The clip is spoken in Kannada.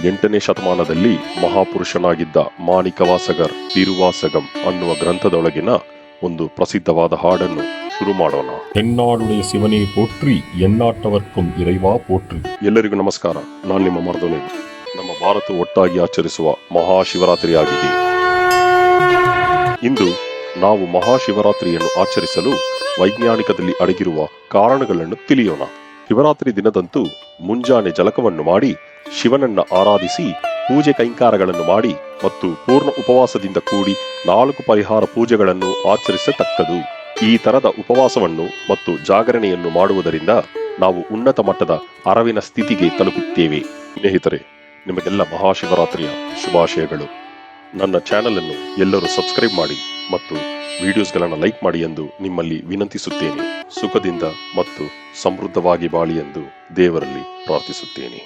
8ನೇ ಶತಮಾನದಲ್ಲಿ ಮಹಾಪುರುಷನಾಗಿದ್ದ ಮಾಣಿಕವಾಸಗರ್ ತಿರುವಾಸಗಂ ಅನ್ನುವ ಗ್ರಂಥದೊಳಗಿನ ಒಂದು ಪ್ರಸಿದ್ಧವಾದ ಹಾಡನ್ನು ಶುರು ಮಾಡೋಣ. தென்னாடுடைய சிவனே போற்றி எந்நாட்டவர்க்கும் இறைவா போற்றி. ಎಲ್ಲರಿಗೂ ನಮಸ್ಕಾರ. ನಾನು ನಿಮ್ಮ ಮರದೊನೆ. ನಮ್ಮ ಭಾರತ ಒಟ್ಟಾಗಿ ಆಚರಿಸುವ ಮಹಾಶಿವರಾತ್ರಿಯಾಗಿದೆ. ಇಂದು ನಾವು ಮಹಾಶಿವರಾತ್ರಿಯನ್ನು ಆಚರಿಸಲು ವೈಜ್ಞಾನಿಕದಲ್ಲಿ ಅಡಗಿರುವ ಕಾರಣಗಳನ್ನು ತಿಳಿಯೋಣ. ಶಿವರಾತ್ರಿ ದಿನದಂತೂ ಮುಂಜಾನೆ ಜಲಕವನ್ನು ಮಾಡಿ ಶಿವನನ್ನ ಆರಾಧಿಸಿ ಪೂಜೆ ಕೈಂಕಾರಗಳನ್ನು ಮಾಡಿ ಮತ್ತು ಪೂರ್ಣ ಉಪವಾಸದಿಂದ ಕೂಡಿ 4 ಪರಿಹಾರ ಪೂಜೆಗಳನ್ನು ಆಚರಿಸತಕ್ಕದು. ಈ ತರದ ಉಪವಾಸವನ್ನು ಮತ್ತು ಜಾಗರಣೆಯನ್ನು ಮಾಡುವುದರಿಂದ ನಾವು ಉನ್ನತ ಮಟ್ಟದ ಅರಿವಿನ ಸ್ಥಿತಿಗೆ ತಲುಪುತ್ತೇವೆ. ಸ್ನೇಹಿತರೆ, ನಿಮಗೆಲ್ಲ ಮಹಾಶಿವರಾತ್ರಿಯ ಶುಭಾಶಯಗಳು. ನನ್ನ ಚಾನೆಲ್ ಅನ್ನು ಎಲ್ಲರೂ ಸಬ್ಸ್ಕ್ರೈಬ್ ಮಾಡಿ ಮತ್ತು ವಿಡಿಯೋಸ್ಗಳನ್ನು ಲೈಕ್ ಮಾಡಿ ಎಂದು ನಿಮ್ಮಲ್ಲಿ ವಿನಂತಿಸುತ್ತೇನೆ. ಸುಖದಿಂದ ಮತ್ತು ಸಮೃದ್ಧವಾಗಿ ಬಾಳಿ ಎಂದು ದೇವರಲ್ಲಿ ಪ್ರಾರ್ಥಿಸುತ್ತೇನೆ.